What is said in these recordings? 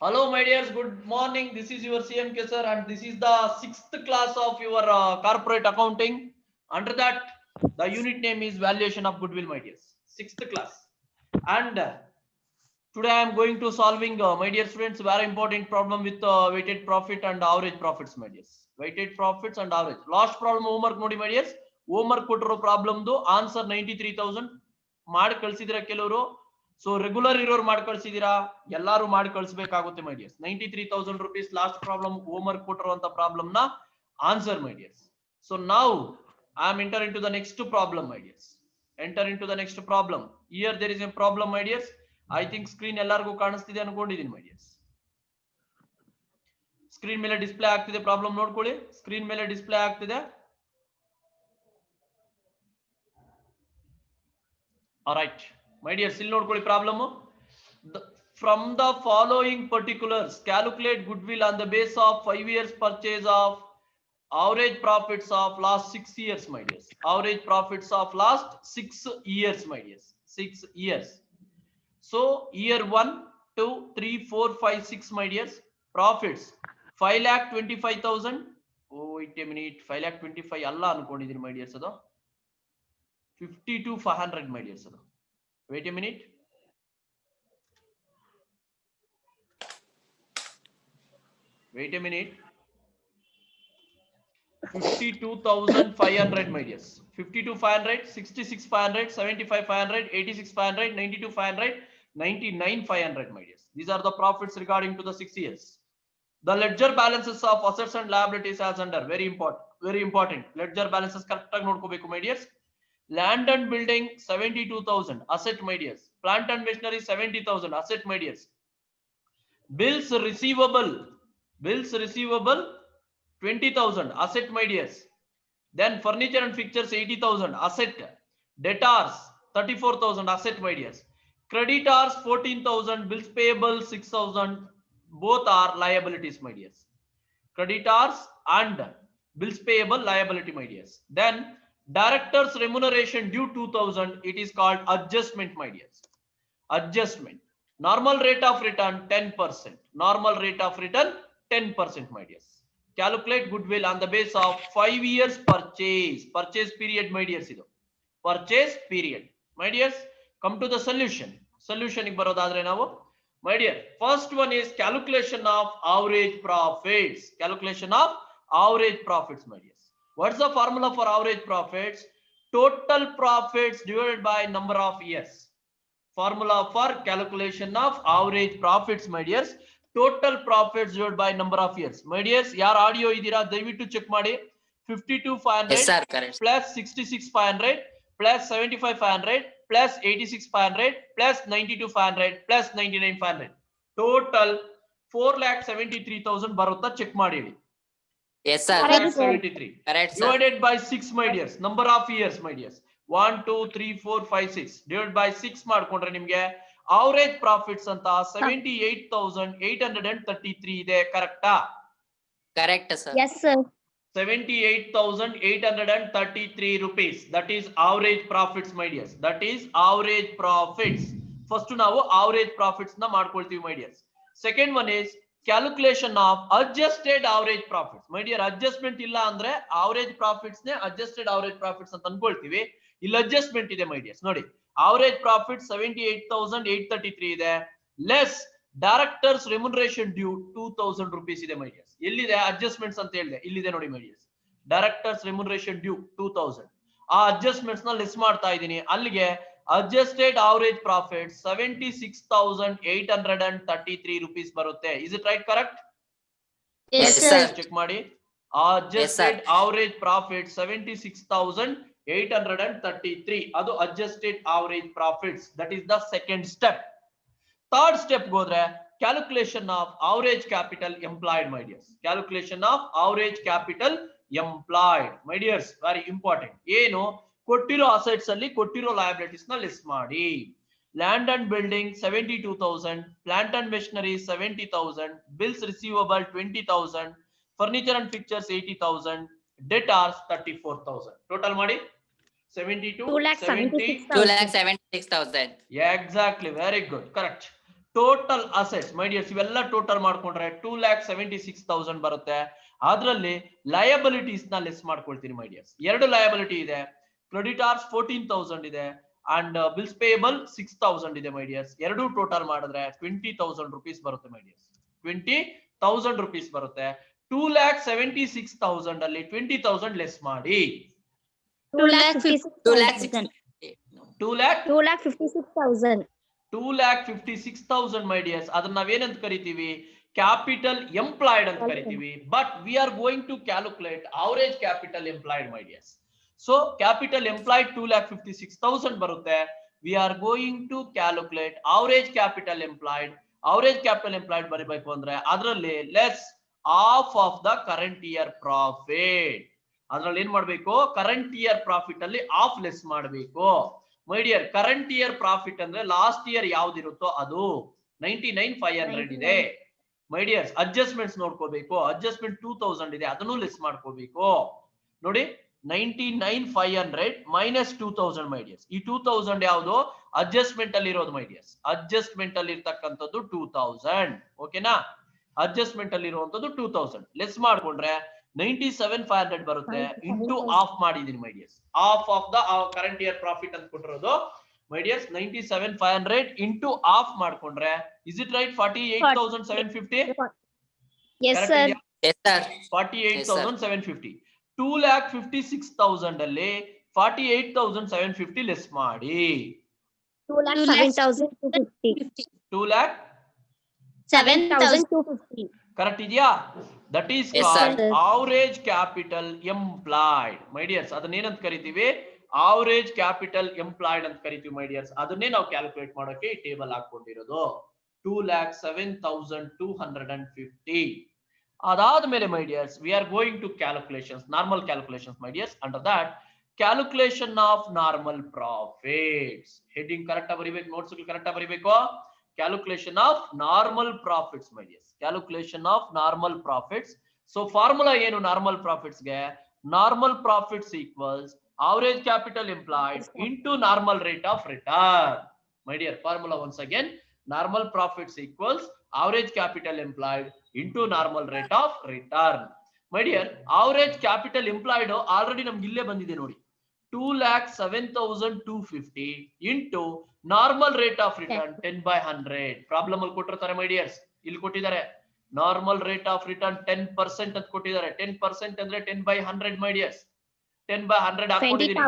Hello, my dears. Good morning. This is your CMK sir, and this is the 6th class of your corporate accounting. Under that, the unit name is valuation of goodwill, my dears. 6th class. And today I am going to solving, my dear students, very important problem with weighted profit and average profits, my dears. Weighted profits and average. Last problem homework nodi, my dears. Homework ಕೊಟ್ಟಿರೋ ಪ್ರಾಬ್ಲಮ್ದು answer 93,000 ಮಾಡಿ ಕಳಿಸಿದಿರಾ ಕೆಲವರು. So regular ಇರೋರು ಮಾಡಿ ಕಳಿಸಿದಿರಾ, ಎಲ್ಲಾರು ಮಾಡಿ ಕಳಿಸಬೇಕಾಗುತ್ತೆ my dears. 93,000 rupees last problem homework ಕೊಟ್ಟಿರುವಂತ ಪ್ರಾಬ್ಲಮ್ ನ ಆನ್ಸರ್ ಮೈ ಡಿಯರ್ಸ್. ಸೊ ನಾವು I am enter into the next problem my dears. Enter into the next problem. Here there is a problem my dears. I think screen ಎಲ್ಲರಿಗೂ ಕಾಣಿಸ್ತಿದೆ ಅನ್ಕೊಂಡಿದ್ದೀನಿ my dears. Screen ಮೇಲೆ display ಆಗ್ತಿದೆ, problem ನೋಡ್ಕೊಳ್ಳಿ. ಸ್ಕ್ರೀನ್ ಮೇಲೆ display ಆಗ್ತಿದೆ. Alright, my dear, still ನೋಡ್ಕೊಳ್ಳಿ problem. From the following particulars, calculate goodwill on the base of 5 years purchase of average profits of last 6 years, my dears. Average profits of last 6 years, my dears. 6 years. So year 1, 2, 3, 4, 5, 6, my dears. Profits 5,25,000. Oh, wait a minute. 5,25,000 ಅಲ್ಲ ಅನ್ಕೊಂಡಿದ್ದೀನಿ my dears. ಅದು 52,500, my dears. Wait a minute. Wait a minute. 52,500, my dears. 52,500, 66,500, 75,500, 86,500, 92,500, 99,500, my dears. These are the profits regarding to the 6 years. The ledger balances of assets and liabilities as under. Very important. Very important. Ledger balances correct ಆಗಿ ನೋಡ್ಕೋಬೇಕು, my dears. Land and building 72,000 asset, my dears. Plant and machinery 70,000 asset, my dears. Bills receivable 20,000 asset, my dears. Then furniture and fixtures 80,000 asset. Debtors 34,000 asset, my dears. Creditors 14,000, bills payable 6,000, both are liabilities, my dears. Creditors and bills payable liability, my dears. Then directors remuneration due 2,000, it is called adjustment, my dears. Adjustment. Normal rate of return 10%. Normal rate of return 10%, my dears. Calculate goodwill on the base of 5 years purchase. Purchase period, my dears. Purchase period, my dears. Come to the solution. Solution ಗೆ ಬರೋದಾದ್ರೆ ನಾವು, my dear, first one is calculation of average profits. Calculation of average profits, my dears. What's the formula for average profits? Total profits divided by number of years. Formula for calculation of average profits, my dears. Total profits divided by number of years. My dears, ಯಾರ್ audio ಇದೀರಾ ದಯವಿಟ್ಟು check ಮಾಡಿ. 52,500 plus 66,500 plus 75,500 plus 86,500 plus 92,500 plus 99,500. Total 4,73,000 ಬರುತ್ತಾ check ಮಾಡಿ. Yes, sir. 4,73. Correct, sir. Divided by 6, my dears. Number of years, my dears. 1, 2, 3, 4, 5, 6. Divided by 6 ಮಾಡ್ಕೊಂಡ್ರೆ ನಿಮ್ಗೆ average profits ಅಂತ 78,833 ಇದೆ. ಕರೆಕ್ಟಾ? Correct, sir. Yes, sir. 78,833 rupees. That is average profits, my dears. That is average profits. First ನಾವು average profits ನ ಮಾಡ್ಕೊಳ್ತೀವಿ, my dears. Second one is calculation of adjusted average profits. My dear, adjustment ಇಲ್ಲ ಅಂದ್ರೆ average profits ನೇ adjusted average profits ಅಂತ ಅನ್ಕೊಳ್ತೀವಿ. ಇಲ್ಲಿ adjustment ಇದೆ, my dears. ನೋಡಿ, average profit 78,833 ಇದೆ. Less directors remuneration due 2,000 rupees ಇದೆ, my dears. ಎಲ್ಲಿದೆ adjustments ಅಂತ ಹೇಳಿದೆ? ಇಲ್ಲಿದೆ ನೋಡಿ, my dears. Directors remuneration due 2,000. ಆ adjustments ನ ಲೆಸ್ ಮಾಡ್ತಾ ಇದ್ದೀನಿ. ಅಲ್ಲಿಗೆ adjusted average profit 76,833 rupees ಬರುತ್ತೆ. Is it right? Correct? Yes, sir. Check ಮಾಡಿ. Adjusted average profit 76,833. ಅದು adjusted average profits. That is the second step. Third step ಹೋದ್ರೆ calculation of average capital employed, my dears. Calculation of average capital employed, my dears. Very important. ಏನು ಕೊಟ್ಟಿರೋ assets ಅಲ್ಲಿ ಕೊಟ್ಟಿರೋ liabilities ನ list ಮಾಡಿ. Land and building 72,000, plant and machinery 70,000, bills receivable 20,000, furniture and pictures 80,000, debtors 34,000. Total ಮಾಡಿ 72, 2,76,000. 2,76,000. Yeah, exactly. Very good. Correct. Total assets my dears ಇವೆಲ್ಲ total ಮಾಡ್ಕೊಂಡ್ರೆ 2,76,000 ಬರುತ್ತೆ. ಅದರಲ್ಲಿ ಲಯಬಿಲಿಟೀಸ್ ನ ಲೆಸ್ ಮಾಡ್ಕೊಳ್ತೀನಿ ಮೈ ಡಿಯರ್ಸ್. ಎರಡು ಲಯಬಿಲಿಟಿ ಇದೆ, ಕ್ರೆಡಿಟಾರ್ಸ್ 14,000 ಇದೆ ಅಂಡ್ ಬಿಲ್ಸ್ ಪೇಯಬಲ್ 6,000 ಇದೆ ಮೈ ಡಿಯರ್ಸ್. ಎರಡು ಟೋಟಲ್ ಮಾಡಿದ್ರೆ 20,000 rupees ಬರುತ್ತೆ ಮೈ ಡಿಯರ್ಸ್. 20,000 rupees ಬರುತ್ತೆ. 2,76,000 ಅಲ್ಲಿ 20,000 ಲೆಸ್ ಮಾಡಿ. 2,56,000. 2,56,000 ಮೈ ಡಿಯರ್ಸ್. ಅದನ್ನ ನಾವೇನಂತ ಕರಿತೀವಿ? ಕ್ಯಾಪಿಟಲ್ ಎಂಪ್ಲಾಯ್ಡ್ ಅಂತ ಕರಿತೀವಿ. But we are going to calculate average capital employed my dears. So capital employed 2,56,000 ಬರುತ್ತೆ. We are going to calculate average capital employed. Average capital employed ಬರೀಬೇಕು ಅಂದ್ರೆ ಅದರಲ್ಲಿ less half of the current year profit. ಅದ್ರಲ್ಲಿ ಏನ್ ಮಾಡ್ಬೇಕು? Current year profit ಅಲ್ಲಿ half less ಮಾಡಬೇಕು my dear. Current year profit ಅಂದ್ರೆ ಲಾಸ್ಟ್ ಇಯರ್ ಯಾವ್ದಿರುತ್ತೋ ಅದು 99,500 ಇದೆ ಮೈ ಡಿಯರ್ಸ್. ಅಡ್ಜಸ್ಟ್ಮೆಂಟ್ಸ್ ನೋಡ್ಕೋಬೇಕು. ಅಡ್ಜಸ್ಟ್ಮೆಂಟ್ 2,000 ಇದೆ, ಅದನ್ನು ಲೆಸ್ ಮಾಡ್ಕೋಬೇಕು. ನೋಡಿ 99,500 ಮೈನಸ್ 2,000 ಮೈ ಡಿಯರ್ಸ್. ಈ 2,000 ಯಾವುದು? ಅಡ್ಜಸ್ಟ್ಮೆಂಟ್ ಅಲ್ಲಿ ಇರೋದು ಮೈ ಡಿಯರ್ಸ್. ಅಡ್ಜಸ್ಟ್ಮೆಂಟ್ ಅಲ್ಲಿ ಇರ್ತಕ್ಕಂಥದ್ದು 2,000. ಓಕೆನಾ? ಅಡ್ಜಸ್ಟ್ಮೆಂಟ್ ಅಲ್ಲಿ ಇರುವಂತದ್ದು 2,000 ಲೆಸ್ ಮಾಡ್ಕೊಂಡ್ರೆ 97,500 ಬರುತ್ತೆ. ಇಂಟು ಆಫ್ ಮಾಡಿದೀನಿ my dears. Half of the current year profit ಅಂತ ಕೊಟ್ಟಿರೋದು ಮೈ ಡಿಯರ್ಸ್ 97,500 ಇಂಟು ಆಫ್ ಮಾಡ್ಕೊಂಡ್ರೆ is it right? 48,750. Yes sir. Yes sir. 48,750. 2,56,000 ಅಲ್ಲಿ 48,750 ಲೆಸ್ ಮಾಡಿ. 2,07,250. 2,07,250 ಕರೆಕ್ಟ್ ಇದೆಯಾ? That is Yes, sir. Average capital employed my dears. ಅದನ್ನ ಏನಂತ ಕರಿತೀವಿ? ಅವರೇಜ್ ಕ್ಯಾಪಿಟಲ್ ಎಂಪ್ಲಾಯ್ಡ್ ಅಂತ ಕರಿತೀವಿ ಮೈ ಡಿಯರ್ಸ್. ಅದನ್ನೇ ನಾವು ಕ್ಯಾಲ್ಕುಲೇಟ್ ಮಾಡೋಕೆ ಈ ಟೇಬಲ್ ಹಾಕೊಂಡಿರೋದು 2,07,250. ಅದಾದ್ಮೇಲೆ my dears we are going to calculations, normal calculations my dears. Under that calculation of normal profits. Heading correct ಆಗಿ ಬರೀಬೇಕು, ನೋಟ್ಸ್ ಕರೆಕ್ಟ್ ಆಗಿ ಬರೀಬೇಕು. Calculation of normal profits my dears. Calculation of normal profits. So formula ಏನು normal profits ಗೆ? Normal profits equals average capital employed into normal rate of return. My dear, formula once again, normal profits equals average capital employed into normal rate of return. My dear, average capital employed already ನಮ್ಗೆ ಇಲ್ಲೇ ಬಂದಿದೆ ನೋಡಿ. 2,07,250 into normal rate of return 10/100. Problem ಅಲ್ಲಿ ಕೊಟ್ಟಿರ್ತಾರೆ ಮೈ dears. ಇಲ್ಲಿ ಕೊಟ್ಟಿದ್ದಾರೆ normal rate of return 10% ಅಂತ ಕೊಟ್ಟಿದ್ದಾರೆ. 10% ಅಂದ್ರೆ 10/100 ಮೈ ಡಿಯರ್ಸ್. 10/100 ಹಾಕೊಂಡಿದ್ದೀನಿ.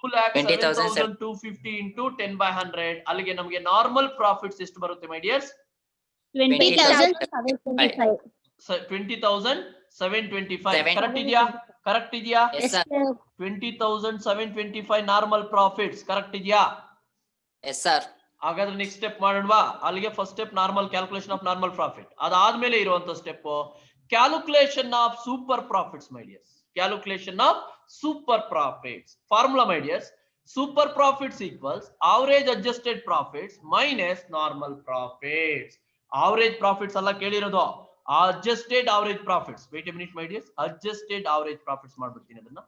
2,07,250 into 10/100. ಅಲ್ಲಿಗೆ ನಮಗೆ ನಾರ್ಮಲ್ ಪ್ರಾಫಿಟ್ಸ್ ಎಷ್ಟು ಬರುತ್ತೆ ಮೈ ಡಿಯರ್ಸ್? 20,725. 20,725. ಕರೆಕ್ಟ್ ಇದೆಯಾ? ಕರೆಕ್ಟ್ ಇದೆಯಾ? Yes sir. 20,725 normal profits. Correct ಇದೆಯಾ? Yes sir. ಹಾಗಾದ್ರೆ ನೆಕ್ಸ್ಟ್ ಸ್ಟೆಪ್ ಮಾಡೋಣವಾ? ಅಲ್ಲಿಗೆ first step normal calculation of normal profit. ಅದಾದ್ಮೇಲೆ ಇರುವಂತ step calculation of super profits my dears. Calculation of super profits. Formula my dears, super profits equals average adjusted profits minus normal profits. Average profits ಅಲ್ಲ ಕೇಳಿರೋದು, adjusted average profits. Wait a minute my dears. Adjusted average profits ಮಾಡ್ಬಿಡ್ತೀನಿ ಅದನ್ನ.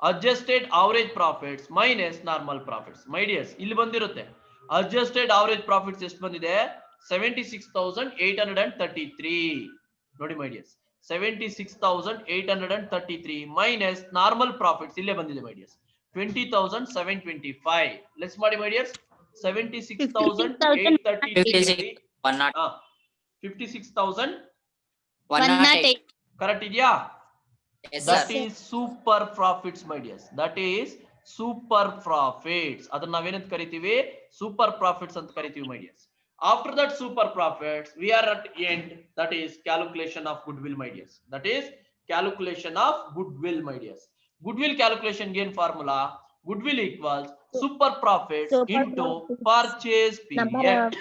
Adjusted average profits minus normal profits my dears. ಇಲ್ಲಿ ಬಂದಿರುತ್ತೆ adjusted average profits ಎಷ್ಟು ಬಂದಿದೆ? 76,833. ನೋಡಿ my dears, 76,833 minus normal profits ಇಲ್ಲೇ ಬಂದಿದೆ ಮೈ ಡಿಯರ್ಸ್ 20,725. ಲೆಸ್ ಮಾಡಿ ಮೈ ಡಿಯರ್ಸ್. 76,833 56,108. ಕರೆಕ್ಟ್ ಇದೆಯಾ? Yes That sir. is super profits my dears. That is super profits. ಅದನ್ನ ನಾವೇನಂತ ಕರಿತೀವಿ? Super profits ಅಂತ ಕರಿತೀವಿ my dears. After that super profits we are at end, that is calculation of goodwill my dears. That is calculation of goodwill my dears. Goodwill calculation gain formula, goodwill equals super profits into purchase period.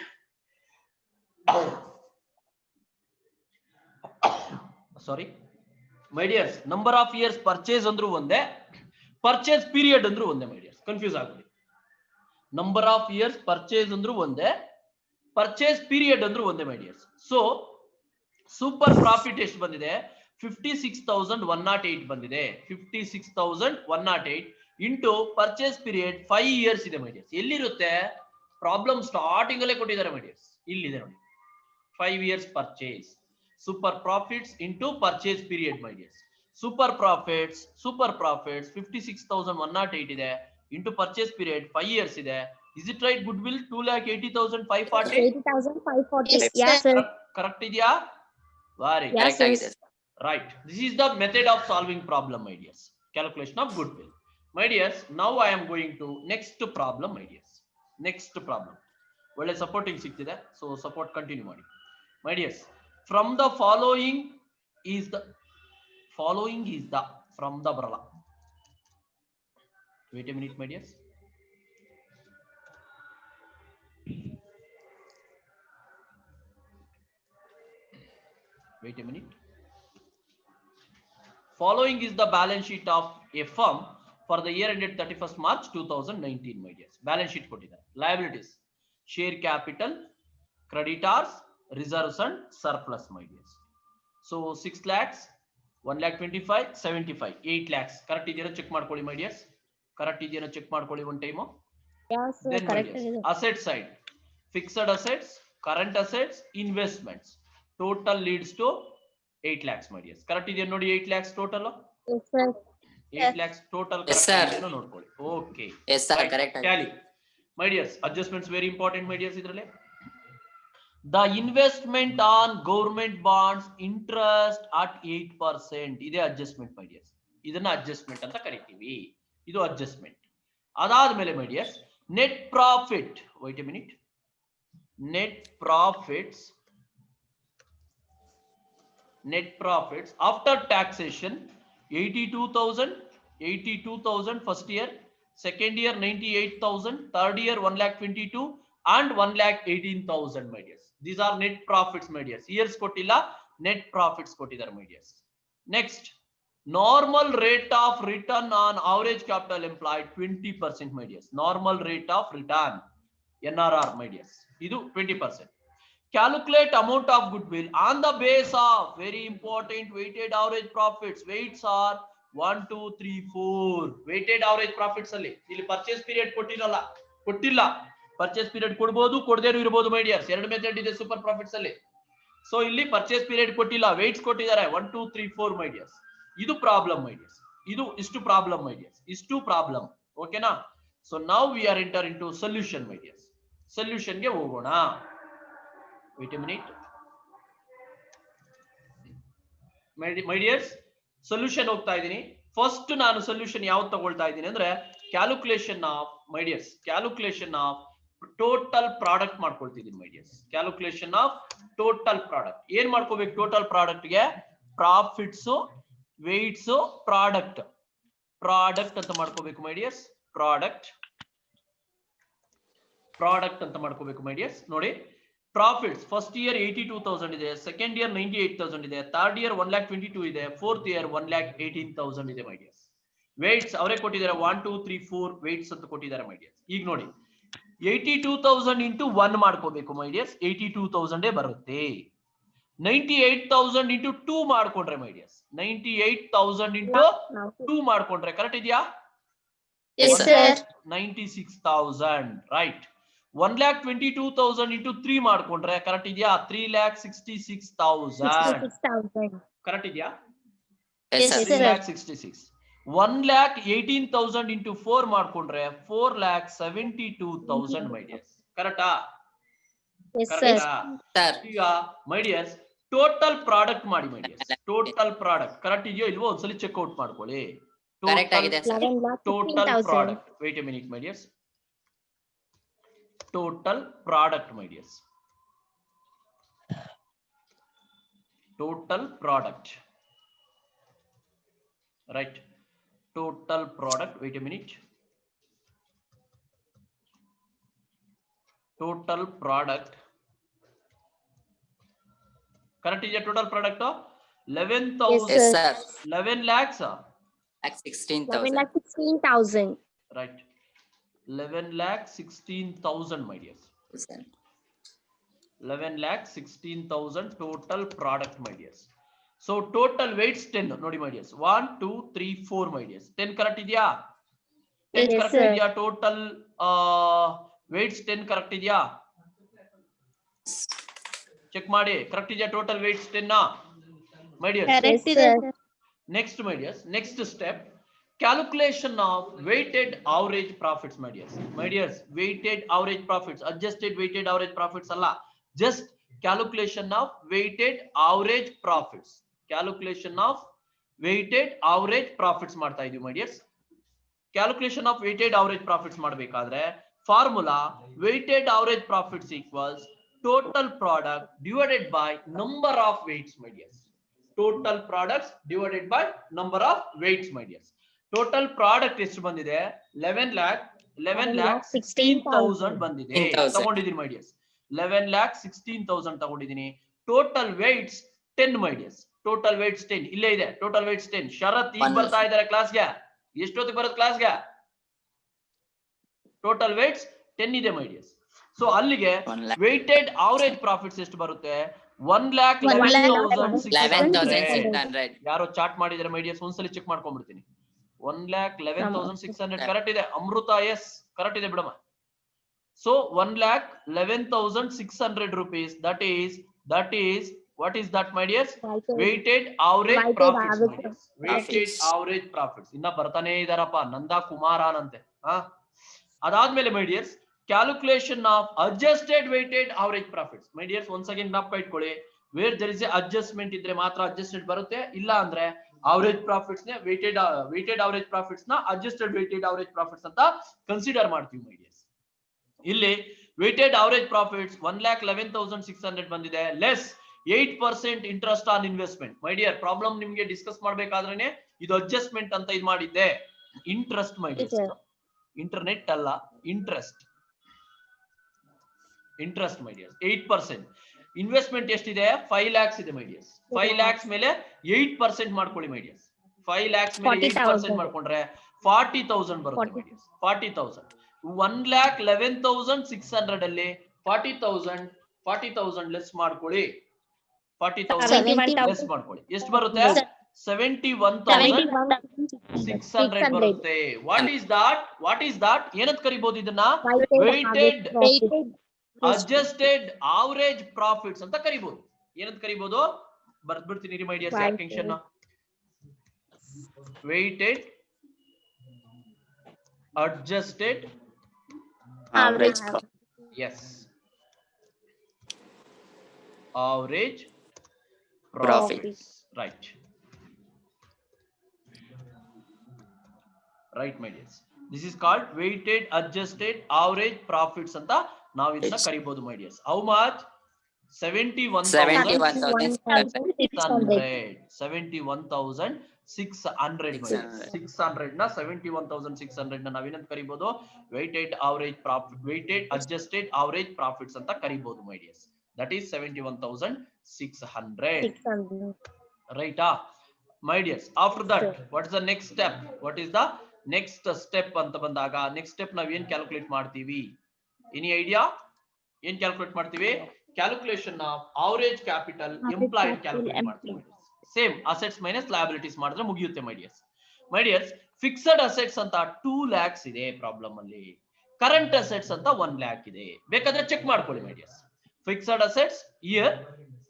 Sorry my dears, number of years purchase ಅಂದ್ರೂ ಒಂದೇ, purchase period ಅಂದ್ರೂ ಒಂದೇ my dears. Confuse ಆಗಬೇಡಿ. Number of years purchase ಅಂದ್ರೂ ಒಂದೇ, purchase period ಅಂದ್ರೂ ಒಂದೇ my dears. So super profit ಎಷ್ಟು ಬಂದಿದೆ? 56,108 ಬಂದಿದೆ. 56,108 ಇಂಟು ಪರ್ಚೇಸ್ ಪೀರಿಯಡ್ 5 ಇಯರ್ಸ್ ಇದೆ ಮೈ ಡಿಯರ್ಸ್. ಎಲ್ಲಿರುತ್ತೆ? ಪ್ರಾಬ್ಲಮ್ ಸ್ಟಾರ್ಟಿಂಗ್ ಅಲ್ಲೇ ಕೊಟ್ಟಿದ್ದಾರೆ ಮೀಡಿಯರ್ಸ್. ಇಲ್ಲಿದೆ ನೋಡಿ, 5 years purchase, super profits into purchase period ಮೀಡಿಯರ್ಸ್. super profits 56,108 ಇದೆ into purchase period 5 years ಇದೆ. Is it right? Goodwill 2,80,540. 80,540. Yes, Yeah, sir. Correct ಇದೆಯಾ? Very Yeah, Correct sir. ಆಗಿದೆ. right. This is the method of solving problem, my dears. Calculation of goodwill. My dears, now I am going to next problem, my dears. Next problem. Well, supporting ಸಿಕ್ತಿದೆ, so support continue ಮಾಡಿ. My dears, from the following is the from the ಬರಲ್ಲ. Wait a minute, my dears. Wait a minute. Following is the balance sheet of a firm for the year ended 31st March 2019, my dears. Balance sheet ಕೊಟ್ಟಿದ್ದಾರೆ. Liabilities, share capital, creditors, reserves and surplus, my dears. So 6 lakhs, 1,25,000, 75, 8 lakhs. Correct ಇದೆಯಾ check ಮಾಡ್ಕೊಳ್ಳಿ, my dears. Correct ಇದೆಯಾ check ಮಾಡ್ಕೊಳ್ಳಿ one time. Yeah, sir. Then, my Correct. dears, asset side, fixed assets, current assets, investments. Total leads to 8 lakhs, my dears. Correct ಇದೆಯಾ ನೋಡಿ, 8 lakhs total. Yes, sir. 8 lakhs total. Yes, sir. ನೋಡ್ಕೊಳ್ಳಿ. Okay. Yes, sir. Right. Correct. Tally. My dears, adjustments very important, my dears. ಇದರಲ್ಲಿ the investment on government bonds interest at 8%. ಇದೇ adjustment, my dears. ಇದನ್ನ adjustment ಅಂತ ಕರಿತೀವಿ. ಇದು adjustment. ಅದಾದ್ಮೇಲೆ my dears, net profit. Wait a minute. Net profits after taxation 82,000 first year, second year 98,000, third year 1,22,000 and 1,18,000, my dears. These are net profits, my dears. Years ಕೊಟ್ಟಿಲ್ಲ, net profits ಕೊಟ್ಟಿದ್ದಾರೆ, my dears. Next, normal rate of return on average capital employed 20%, my dears. Normal rate of return, NRR, my dears. ಇದು 20%. Calculate amount of goodwill on the base of, very important, weighted average profits. Weights are 1, 2, 3, 4. Weighted average profits ಅಲ್ಲಿ ಇಲ್ಲಿ purchase period ಕೊಟ್ಟಿಲ್ಲ. Purchase period ಕೊಡಬಹುದು, ಕೊಡದೇನೂ ಇರಬಹುದು, my dears. ಎರಡು method ಇದೆ super profits ಅಲ್ಲಿ. So ಇಲ್ಲಿ purchase period ಕೊಟ್ಟಿಲ್ಲ, weights ಕೊಟ್ಟಿದ್ದಾರೆ 1, 2, 3, 4, my dears. ಇದು ಪ್ರಾಬ್ಲಮ್, my dears. ಇದು ಇಷ್ಟು ಪ್ರಾಬ್ಲಮ್, my dears. ಇಷ್ಟು ಪ್ರಾಬ್ಲಮ್. ಓಕೆನಾ? So now we are enter into solution, my dears. Solution ಗೆ ಹೋಗೋಣ. Wait a minute. My dears, solution ಹೋಗ್ತಾ ಇದ್ದೀನಿ. ಫಸ್ಟ್ ನಾನು ಸೊಲ್ಯೂಷನ್ ಯಾವ್ದು ತಗೊಳ್ತಾ ಇದ್ದೀನಿ ಅಂದ್ರೆ calculation of, my dears, calculation of total product ಮಾಡ್ಕೊಳ್ತಿದ್ದೀನಿ, my dears. Calculation of total product. ಏನ್ ಮಾಡ್ಕೋಬೇಕು ಟೋಟಲ್ ಪ್ರಾಡಕ್ಟ್ ಗೆ? ಪ್ರಾಫಿಟ್ಸ್, ವೇಟ್ಸ್, ಪ್ರಾಡಕ್ಟ್ ಅಂತ ಮಾಡ್ಕೋಬೇಕು, my dears. ಪ್ರಾಡಕ್ಟ್ ಅಂತ ಮಾಡ್ಕೋಬೇಕು, my dears. ನೋಡಿ, ಪ್ರಾಫಿಟ್ಸ್ ಫಸ್ಟ್ ಇಯರ್ 82,000 ಇದೆ, ಸೆಕೆಂಡ್ ಇಯರ್ 98,000 ಇದೆ, ಥರ್ಡ್ ಇಯರ್ 1,22,000 ಇದೆ, ಫೋರ್ತ್ ಇಯರ್ 1,18,000 ಇದೆ, my dears. ವೇಟ್ಸ್ ಅವರೇ ಕೊಟ್ಟಿದ್ದಾರೆ 1, 2, 3, 4 ವೇಟ್ಸ್ ಅಂತ ಕೊಟ್ಟಿದ್ದಾರೆ, my dears. ಈಗ ನೋಡಿ 82,000 into 1 ಮಾಡ್ಕೋಬೇಕು, my dears. 82,000 ಬರುತ್ತೆ. 98,000 into 2 ಮಾಡ್ಕೊಂಡ್ರೆ, my dears. 98,000 into 2 ಮಾಡ್ಕೊಂಡ್ರೆ ಕರೆಕ್ಟ್ ಇದೆಯಾ? Yes, sir. 96,000, right. 1,22,000 into 3 ಮಾಡ್ಕೊಂಡ್ರೆ ಕರೆಕ್ಟ್ ಇದೆಯಾ? 3,66,000 ಕರೆಕ್ಟ್ ಇದೆಯಾ? Yes, sir. 3,66,000. 1,18,000 into 4 ಮಾಡ್ಕೊಂಡ್ರೆ 4,72,000, my dears. ಕರೆಕ್ಟಾ? Yes, sir. ಕರೆಕ್ಟಾ? Sir. ಈಗ my dears ಟೋಟಲ್ ಪ್ರಾಡಕ್ಟ್ ಮಾಡಿ, my dears. Total product correct ಇದೆಯೋ ಇಲ್ವೋ ಒಂದ್ಸಲಿ ಚೆಕ್ಔಟ್ ಮಾಡ್ಕೊಳ್ಳಿ. Correct ಆಗಿದೆ, sir. Total product. Wait a minute, my dears. Total product, my dears. Total product. Right. Total product. Wait a minute. Total product. Correct is a total product of 11,000. Yes, sir. 11 lakhs. Like 16,000. 11,16,000. Right. 11,16,000, my dears. Yes, sir. 11,16,000 total product, my dears. So total weights 10 nodi, my dears. 1, 2, 3, 4, my dears. 10 correct idea? 10 Yes, correct sir. idea? Total weights 10 correct ಇದೆಯಾ? Check ಮಾಡಿ, correct ಇದೆಯಾ? Total weights 10 my dears. Yes, sir. Next, my dears, next step, calculation of weighted average profits, my dears. My dears, weighted average profits, adjusted weighted average profits alla, just calculation of weighted average profits. Calculation of weighted average profits ಮಾಡ್ತಾ ಇದೀವಿ my dears. Calculation of weighted average profits ಮಾಡಬೇಕಾದ್ರೆ formula weighted average profits equals total product divided by number of weights, my dears. Total products divided by number of weights, my dears. Total product ಎಷ್ಟು ಬಂದಿದೆ? 11,16,000 ಬಂದಿದೆ. ತಗೊಂಡಿದ್ದೀನಿ my dears. 11,16,000 ತಗೊಂಡಿದ್ದೀನಿ. Total weights 10, my dears. Total weights 10 ಇಲ್ಲೇ ಇದೆ. Total weights 10. ಶರತ್ ಈಗ ಬರ್ತಾ ಇದ್ದಾರೆ ಕ್ಲಾಸ್ಗೆ. ಎಷ್ಟೊತ್ತಿಗೆ ಬರುತ್ತೆ ಕ್ಲಾಸ್ಗೆ? Total weights 10 ಇದೆ my dears. So ಅಲ್ಲಿಗೆ weighted average profits ಎಷ್ಟು ಬರುತ್ತೆ? 1,11,600. ಯಾರೋ ಚಾಟ್ ಮಾಡಿದ್ರೆ ಮೈ ಡಿಯರ್ಸ್, ಒಂದ್ಸಲಿ ಚೆಕ್ ಮಾಡ್ಕೊಂಡ್ಬಿಡ್ತೀನಿ. 1,11,600 ಕರೆಕ್ಟ್ ಇದೆ. ಅಮೃತ ಎಸ್ ಕರೆಕ್ಟ್ ಇದೆ ಬಿಡಮ್ಮ. So 1,11,600 rupees. That is what is that, my dears? Weighted average profits, my dears. Weighted average profits. ಇನ್ನ ಬರ್ತಾನೆ ಇದಾರಪ್ಪ, ನಂದಾ ಕುಮಾರ್ ಅಂತೆ. ಅದಾದ್ಮೇಲೆ my dears, calculation of adjusted weighted average profits. My dears, once again ಜ್ಞಾಪಕ ಇಟ್ಕೊಳ್ಳಿ, where there is a adjustment ಇದ್ರೆ ಮಾತ್ರ adjusted ಬರುತ್ತೆ, ಇಲ್ಲ ಅಂದ್ರೆ average profits ನೇ weighted average profits ನ adjusted weighted average profits ಅಂತ ಕನ್ಸಿಡರ್ ಮಾಡ್ತೀವಿ my dears. ಇಲ್ಲಿ weighted average profits 1,11,600 ಬಂದಿದೆ, less 8% interest on investment. My dear, problem ನಿಮ್ಗೆ ಡಿಸ್ಕಸ್ ಮಾಡ್ಬೇಕಾದ್ರೇನೆ ಇದು ಅಡ್ಜಸ್ಟ್ಮೆಂಟ್ ಅಂತ ಇದು ಮಾಡಿದ್ದೆ. ಇಂಟ್ರೆಸ್ಟ್ my dears, ಇಂಟರ್ನೆಟ್ ಅಲ್ಲ, interest my dears. 8%. ಇನ್ವೆಸ್ಟ್ಮೆಂಟ್ ಎಷ್ಟಿದೆ? 5 lakhs ಇದೆ my dears. 5 lakhs ಮೇಲೆ 8% ಮಾಡ್ಕೊಳ್ಳಿ my dears. 5 lakhs ಮೇಲೆ 8% ಮಾಡ್ಕೊಂಡ್ರೆ 40,000 ಬರುತ್ತೆ my dears. 40,000. 1,11,600 ಅಲ್ಲಿ 40,000 ಲೆಸ್ ಮಾಡ್ಕೊಳ್ಳಿ. 40,000 ಲೆಸ್ ಮಾಡ್ಕೊಳ್ಳಿ. ಎಷ್ಟು ಬರುತ್ತೆ? 71,600 ಬರುತ್ತೆ. What is that? ಏನಂತ ಕರಿಬಹುದು ಇದನ್ನ? Weighted adjusted average profits ಅಂತ ಕರಿಬಹುದು. ಏನಂತ ಕರಿಬಹುದು? ಬರ್ದ್ಬಿಡ್ತೀನಿ ಮೈ ಡಿಯರ್ಸ್, ಯಾಕೆ tension. weighted adjusted average yes average profits. right my dears, this is called weighted adjusted average profits ಅಂತ ನಾವು ಇದನ್ನ ಕರಿಬಹುದು my dears. how much? 71,600. 600 ನ 71,600 ನ ನಾವೇನಂತ ಕರಿಬಹುದು? weighted adjusted average profits ಅಂತ ಕರಿಬಹುದು my dears. that is 71,600. right my dears. after that, what is the next step? ಅಂತ ಬಂದಾಗ ನೆಕ್ಸ್ಟ್ ಸ್ಟೆಪ್ ನಾವ್ ಏನ್ ಕ್ಯಾಲ್ಕುಲೇಟ್ ಮಾಡ್ತೀವಿ? Any idea? ಏನ್ ಕ್ಯಾಲ್ಕುಲೇಟ್ ಮಾಡ್ತೀವಿ? Calculation of average capital employed calculate ಮಾಡ್ತೀವಿ. ಸೇಮ್ ಅಸೆಟ್ಸ್ ಮೈನಸ್ ಲಯಬಿಲಿಟೀಸ್ ಮಾಡಿದ್ರೆ ಮುಗಿಯುತ್ತೆ ಮೈ ಡಿಯರ್ಸ್. ಫಿಕ್ಸೆಡ್ ಅಸೆಟ್ಸ್ ಅಂತ 2 lakhs ಇದೆ ಪ್ರಾಬ್ಲಮ್ ಅಲ್ಲಿ. ಕರೆಂಟ್ ಅಸೆಟ್ಸ್ ಅಂತ 1 lakh ಇದೆ. ಬೇಕಾದ್ರೆ ಚೆಕ್ ಮಾಡ್ಕೊಳ್ಳಿ my dears. Fixed assets year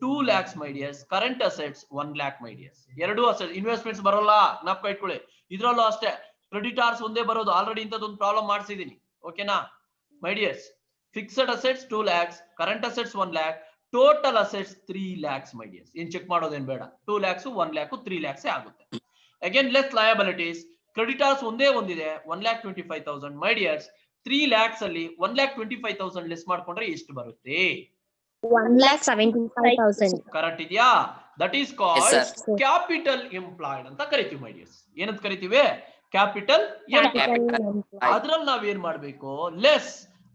2 lakhs my dears. Current assets 1 lakh my dears. ಎರಡು ಅಸೆಟ್ ಇನ್ವೆಸ್ಟ್ಮೆಂಟ್ಸ್ ಬರೋಲ್ಲ, ಜ್ಞಾಪಕ ಇಟ್ಕೊಳ್ಳಿ. ಇದ್ರಲ್ಲೂ ಅಷ್ಟೇ ಕ್ರೆಡಿಟಾರ್ಸ್ ಒಂದೇ ಬರೋದು. ಆಲ್ರೆಡಿ ಇಂಥದ್ದೊಂದು ಪ್ರಾಬ್ಲಮ್ ಮಾಡಿಸಿದೀನಿ, ಓಕೆನಾ my dears. Fixed assets 2 lakhs, current assets 1 lakh, total assets 3 lakhs my dears. ಏನ್ ಚೆಕ್ ಮಾಡೋದೇನ್ ಬೇಡ. 2 lakhs 1 lakh 3 lakhs ಆಗುತ್ತೆ. Again less liabilities. ಕ್ರೆಡಿಟಾರ್ಸ್ ಒಂದೇ ಒಂದಿದೆ 1,25,000 ಮೈ ಡಿಯರ್ಸ್. 3 lakhs ಅಲ್ಲಿ 1,25,000 ಲೆಸ್ ಮಾಡ್ಕೊಂಡ್ರೆ ಎಷ್ಟು ಬರುತ್ತೆ? 1,75,000. ಕರೆಕ್ಟ್ ಇದೆಯಾ? That is called capital employed ಅಂತ ಕರಿತೀವಿ ಮೈ ಡಿಯರ್ಸ್. ಏನಂತ ಕರಿತೀವಿ? Capital employed. ಅದ್ರಲ್ಲಿ ನಾವೇನ್ ಮಾಡ್ಬೇಕು? Less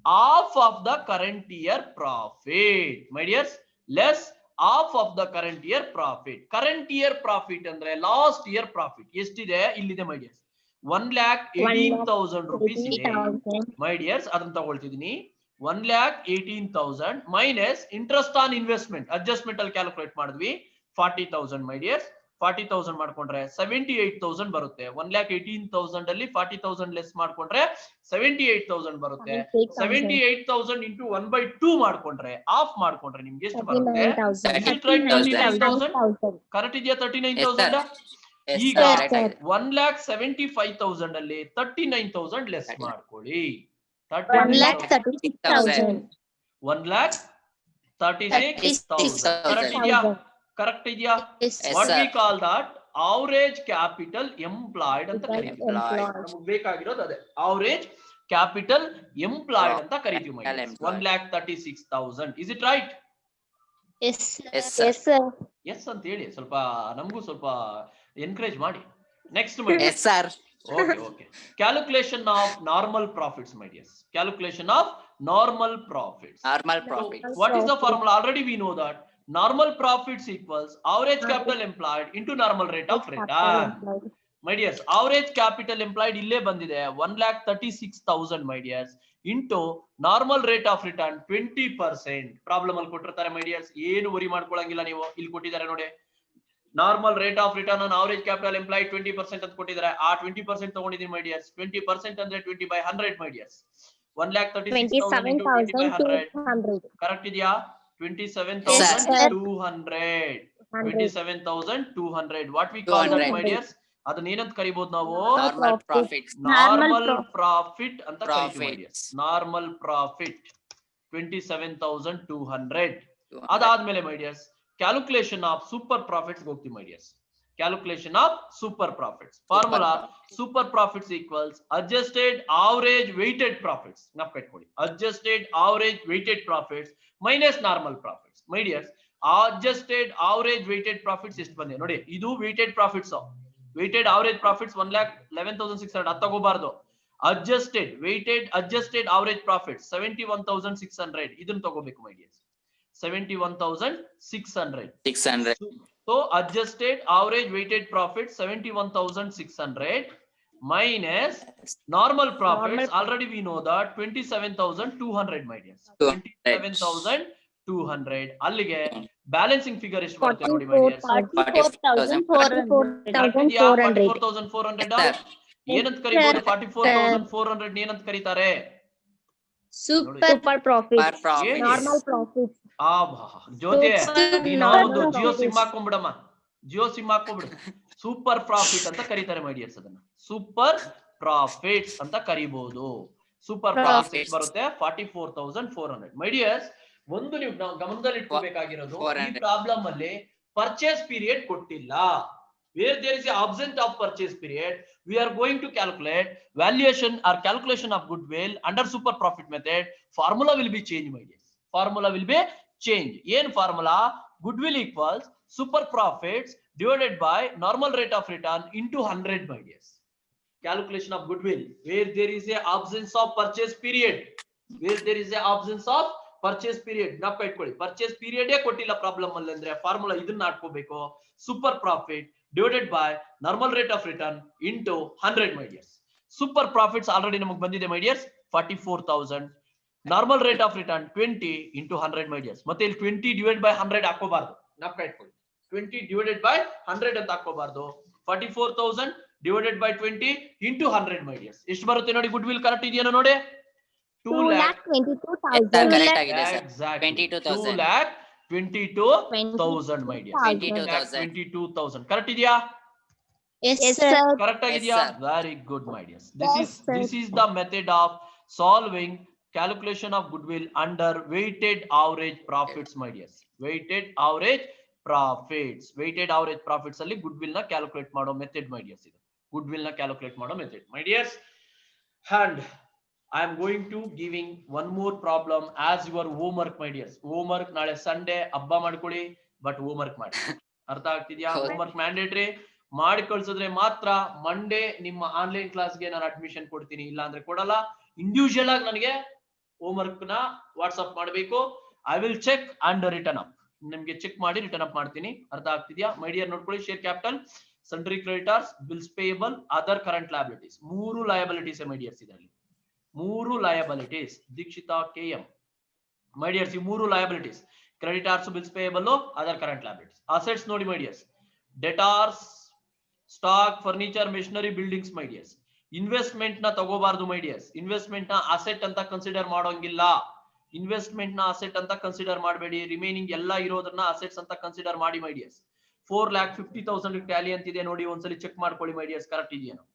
half of the current year profit my dears. less half of the current year profit. current year profit ಅಂದ್ರೆ last year profit ಎಷ್ಟಿದೆ? ಇಲ್ಲಿದೆ my dears. 1,18,000 rupees ಇದೆ my dears. ಅದನ್ನ ತಗೊಳ್ತಿದೀನಿ. 1,18,000 minus interest on investment adjustment ಅಲ್ಲಿ calculate ಮಾಡಿದ್ವಿ 40,000 my dears. 40,000 ಮಾಡ್ಕೊಂಡ್ರೆ 78,000 ಬರುತ್ತೆ. 1,18,000 ಅಲ್ಲಿ 40,000 ಲೆಸ್ ಮಾಡ್ಕೊಂಡ್ರೆ 78,000 ಬರುತ್ತೆ. 78,000 ಇಂಟು 1/2 ಮಾಡ್ಕೊಂಡ್ರೆ ಆಫ್ ಮಾಡ್ಕೊಂಡ್ರೆ ನಿಮ್ಗೆ ಎಷ್ಟು ಬರುತ್ತೆ? 39,000 ಕರೆಕ್ಟ್ ಇದೆಯಾ? 39,000. ಈಗ 1,75,000 ಅಲ್ಲಿ 39,000 ಲೆಸ್ ಮಾಡ್ಕೊಳ್ಳಿ. 1,36,000. 1,36,000 ಕರೆಕ್ಟ್ ಇದೆಯಾ? ಕರೆಕ್ಟ್ ಇದೆಯಾ? What we call that average capital employed ಅಂತ ಕರೀತೀವಿ. ನಮಗೆ ಬೇಕಾಗಿರೋದು ಅದೇ ಅವರೇಜ್ ಕ್ಯಾಪಿಟಲ್ ಎಂಪ್ಲಾಯ್ಡ್ ಅಂತ ಕರೀತೀವಿ. 1,36,000. Is it right? ಎಸ್ ಅಂತ ಹೇಳಿ, ಸ್ವಲ್ಪ ನಮಗೂ ಸ್ವಲ್ಪ ಎನ್ಕರೇಜ್ ಮಾಡಿ. Next okay. Calculation of normal profits, my dears. Calculation of normal profits. So, what is the formula? Already we know that normal profits equals average capital employed into normal rate of return. My dears, average capital employed ille bandide 1,36,000 my dears into normal rate of return 20%. Problem ಅಲ್ಲಿ ಕೊಟ್ಟಿರ್ತಾರೆ my dears, ಏನು worry ಮಾಡ್ಕೊಳ್ಳಂಗಿಲ್ಲ ನೀವು. ಇಲ್ಲಿ ಕೊಟ್ಟಿದ್ದಾರೆ ನೋಡಿ, normal rate of return on average capital employed 20% ಅಂತ ಕೊಟ್ಟಿದ್ದಾರೆ. ಆ 20% ತಗೊಂಡಿದ್ದೀನಿ ಮೈ ಡಿಯರ್ಸ್. 20% ಅಂದ್ರೆ 20/100 ಮೈ ಡಿಯರ್ಸ್. 1,36,000 ಕರೆಕ್ಟ್ ಇದೆಯಾ? 27,200. 27,200. What we call that my dears? ಅದನ್ನ ಏನಂತ ಕರಿಬಹುದು ನಾವು? ನಾರ್ಮಲ್ ಪ್ರಾಫಿಟ್ ಅಂತ ಕರಿತೀವಿ ಮೈ ಡಿಯರ್ಸ್. Normal profit 27,200. ಅದಾದ್ಮೇಲೆ my dears calculation of super profits ಹೋಗ್ತೀವಿ my dears. Calculation of super profits. Formula super profits equals adjusted average weighted profits. ಜ್ಞಾಪಕ ಇಟ್ಕೊಳ್ಳಿ, adjusted average weighted profits minus normal profits. My dears, adjusted average weighted profits ಎಷ್ಟು ಬಂದಿದೆ ನೋಡಿ. ಇದು weighted profits. weighted average profits 1,11,600 ಅದು ತಗೋಬಾರ್ದು. adjusted average profits 71,600 ಇದನ್ನ ತಗೋಬೇಕು my dears. 71,600. So adjusted average weighted profit 71,600 minus normal profits. Already we know that 27,200 my dears. 27,200. ಅಲ್ಲಿಗೆ balancing figure ಎಷ್ಟು ಬರುತ್ತೆ ನೋಡಿ my dears? 44,400. ಏನಂತ ಕರೀಬಹುದು? 44,400 ಏನಂತ ಕರೀತಾರೆ? Super profit. Normal profit. Jyoti ನೀನೊಂದು ಜಿಯೋ ಸಿಮ್ ಹಾಕೊಂಡ್ಬಿಡಮ್ಮ. ಜಿಯೋ ಸಿಮ್ ಹಾಕೊಂಡ್ಬಿಡು. ಸೂಪರ್ ಪ್ರಾಫಿಟ್ ಅಂತ ಕರೀತಾರೆ ಮೈ ಡಿಯರ್ಸ್. ಅದನ್ನ ಸೂಪರ್ ಪ್ರಾಫಿಟ್ಸ್ ಅಂತ ಕರಿಬಹುದು. ಸೂಪರ್ ಪ್ರಾಫಿಟ್ ಬರುತ್ತೆ 44,400 ಮೈ ಡಿಯರ್ಸ್. ಒಂದು ನೀವು ಗಮನದಲ್ಲಿ ಇಟ್ಕೋಬೇಕಾಗಿರೋದು, ಈ ಪ್ರಾಬ್ಲಮ್ ಅಲ್ಲಿ ಪರ್ಚೇಸ್ ಪೀರಿಯಡ್ ಕೊಟ್ಟಿಲ್ಲ. Where there is a absence of purchase period, we are going to calculate valuation or calculation of goodwill under super profit method. Formula will be changed my dears. Formula will be changed. Yen formula? Goodwill equals super profits divided by normal rate of return into 100 my dears. Calculation of goodwill where there is a absence of purchase period. Where there is a absence of purchase period. ಜ್ಞಾಪಕ ಇಟ್ಕೊಳ್ಳಿ, purchase period ಕೊಟ್ಟಿಲ್ಲ problem ಅಲ್ಲಿ ಅಂದ್ರೆ formula ಇದನ್ನ ಹಾಕೋಬೇಕು. Super profit divided by normal rate of return into 100 my dears. Super profits already ನಮಗೆ ಬಂದಿದೆ my dears 44,000. Normal rate of return 20 into 100 my dears. ಮತ್ತೆ ಇಲ್ಲಿ 20 divided by 100 ಹಾಕೋಬಾರ್ದು. ಜ್ಞಾಪಕ ಇಟ್ಕೊಳ್ಳಿ, 20 divided by 100 ಅಂತ ಹಾಕೋಬಾರ್ದು. 44,000 divided by 20 into 100 my dears. ಎಷ್ಟು ಬರುತ್ತೆ ನೋಡಿ? ಗುಡ್ ವಿಲ್ ಕರೆಕ್ಟ್ ಇದೆಯಾ ನೋಡಿ? 2,22,000. Exactly. 2,22,000 my dear. 22,000 ಕರೆಕ್ಟ್ ಇದೆಯಾ? Yes sir. ಕರೆಕ್ಟ್ ಆಗಿದೆಯಾ? Very good my dears. This is the method of solving calculation of goodwill under weighted average profits my dears. Weighted average profits ಅಲ್ಲಿ goodwill ನ calculate ಮಾಡೋ method my dears. ಇದು goodwill ನ calculate ಮಾಡೋ method my dears. And I am going to giving one more problem as your homework my dears. Homework ನಾಳೆ Sunday ಹಬ್ಬ ಮಾಡ್ಕೊಳ್ಳಿ, but homework ಮಾಡಿ. ಅರ್ಥ ಆಗ್ತಿದ್ಯಾ? ಹೋಮ್ವರ್ಕ್ ಮ್ಯಾಂಡೇಟರಿ ಮಾಡಿ ಕಳ್ಸಿದ್ರೆ ಮಾತ್ರ ಮಂಡೇ ನಿಮ್ಮ ಆನ್ಲೈನ್ ಕ್ಲಾಸ್ಗೆ ನಾನು ಅಡ್ಮಿಷನ್ ಕೊಡ್ತೀನಿ, ಇಲ್ಲ ಅಂದ್ರೆ ಕೊಡಲ್ಲ. ಇಂಡಿವಿಜುವಲ್ ಆಗಿ ನನಗೆ ಹೋಮ್ವರ್ಕ್ ನ ವಾಟ್ಸ್ಆಪ್ ಮಾಡಬೇಕು. I will check and return up. ನಿಮ್ಗೆ ಚೆಕ್ ಮಾಡಿ ರಿಟರ್ನ್ ಅಪ್ ಮಾಡ್ತೀನಿ. ಅರ್ಥ ಆಗ್ತಿದ್ಯಾ ಮೈ ಡಿಯರ್? ನೋಡ್ಕೊಳ್ಳಿ, share capital, sundry creditors, bills payable, other current liabilities. 3 liabilities my dears. ಇದರಲ್ಲಿ 3 liabilities. Dikshita KM my dears. ಈ 3 liabilities: creditors, bills payable, other current liabilities. Assets ನೋಡಿ my dears, debtors, stock, furniture, machinery, buildings my dears. Investment ನ ತಗೋಬಾರ್ದು my dears. Investment ನ asset ಅಂತ consider ಮಾಡೋಂಗಿಲ್ಲ. Investment ನ asset ಅಂತ ಕನ್ಸಿಡರ್ ಮಾಡಬೇಡಿ. ರಿಮೈನಿಂಗ್ ಎಲ್ಲ ಇರೋದನ್ನ ಅಸೆಟ್ಸ್ ಅಂತ ಕನ್ಸಿಡರ್ ಮಾಡಿ ಮೈ ಡಿಯರ್ಸ್. 4,50,000 ಟ್ಯಾಲಿ ಅಂತಿದೆ ನೋಡಿ, ಒಂದ್ಸಲಿ ಚೆಕ್ ಮಾಡ್ಕೊಳ್ಳಿ ಮೈ ಡಿಯರ್ಸ್, ಕರೆಕ್ಟ್ ಇದೆಯಾ ನೋಡಿ.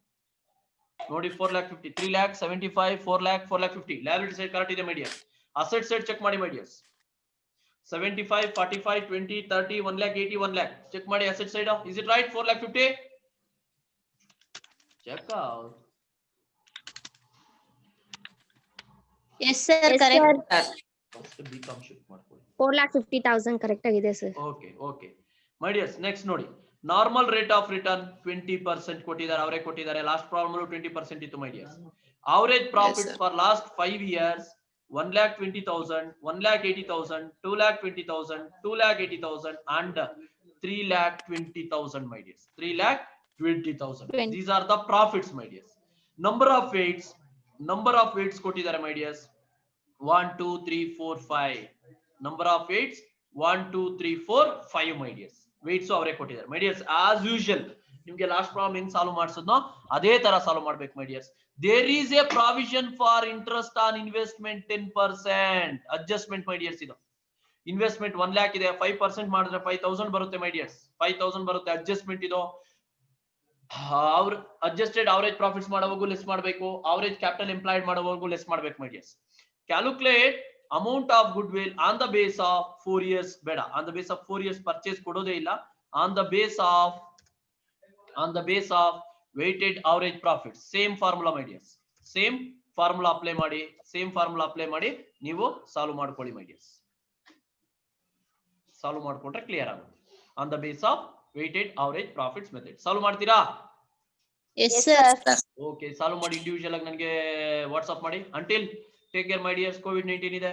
4,50,000, 3,75,000, 4,00,000, 4,50,000 liability side ಕರೆಕ್ಟ್ ಇದೆ my dears. Asset side check ಮಾಡಿ ಮೈ ಡಿಯರ್ಸ್. 75, 45, 20, 30, 1,80,000, 1,00,000 ಚೆಕ್ ಮಾಡಿ asset side. Is it right? 4,50,000 check out. Yes sir, correct. First BCom shift ಮಾಡ್ಕೊಳ್ಳಿ. 4,50,000 ಕರೆಕ್ಟ್ ಆಗಿದೆ sir. Okay okay my dears, next ನೋಡಿ. Normal rate of return 20% ಕೊಟ್ಟಿದ್ದಾರೆ, ಅವರೇ ಕೊಟ್ಟಿದ್ದಾರೆ. Last problem 20% ಇತ್ತು my dears. Average profits for last 5 years 1,20,000, 1,80,000, 2,20,000, 2,80,000 and 3,20,000 my dears. 3,20,000. These are the profits my dears. Number of weights ಕೊಟ್ಟಿದ್ದಾರೆ my dears. 1, 2, 3, 4, 5. Number of weights 1, 2, 3, 4, 5 my dears. Weights ಅವರೇ ಕೊಟ್ಟಿದ್ದಾರೆ my dears. As usual ನಿಮ್ಗೆ last problem ಹೆಂಗ್ solve ಮಾಡಿಸೋದ್ನೋ ಅದೇ ತರ solve ಮಾಡ್ಬೇಕು my dears. There is a provision for interest on investment 10%. Adjustment my dears. ಇದು investment 1 lakh ಇದೆ, 5% ಮಾಡಿದ್ರೆ 5,000 ಬರುತ್ತೆ my dears. 5,000 ಬರುತ್ತೆ ಅಡ್ಜಸ್ಟ್ಮೆಂಟ್ ಇದು. ಅವ್ರ ಅಡ್ಜಸ್ಟೆಡ್ ಅವರೇಜ್ ಪ್ರಾಫಿಟ್ಸ್ ಮಾಡೋವರೆಗೂ ಲೆಸ್ ಮಾಡಬೇಕು, ಅವರೇಜ್ ಕ್ಯಾಪಿಟಲ್ ಎಂಪ್ಲಾಯ್ಡ್ ಮಾಡೋವರೆಗೂ ಲೆಸ್ ಮಾಡ್ಬೇಕು my dears. Calculate amount of goodwill on the base of 4 years. ಬೇಡ, on the base of 4 years purchase ಕೊಡೋದೇ ಇಲ್ಲ. on the base of weighted average profits. Same formula my dears. Same formula apply ಮಾಡಿ ನೀವು solve ಮಾಡ್ಕೊಳ್ಳಿ my dears. Solve ಮಾಡ್ಕೊಂಡ್ರೆ clear ಆಗುತ್ತೆ. on the base of weighted average profits method. Solve ಮಾಡ್ತೀರಾ? Yes sir. Okay, solve ಮಾಡಿ individual ಆಗಿ ನನಗೆ WhatsApp ಮಾಡಿ. until take care my dears. COVID-19 ಇದೆ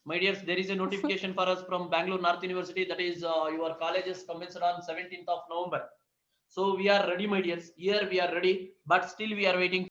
my dears. There is a notification for us from Bangalore North University, that is your colleges commenced on 17th of November. So we are ready my dears. Here we are ready, but still we are waiting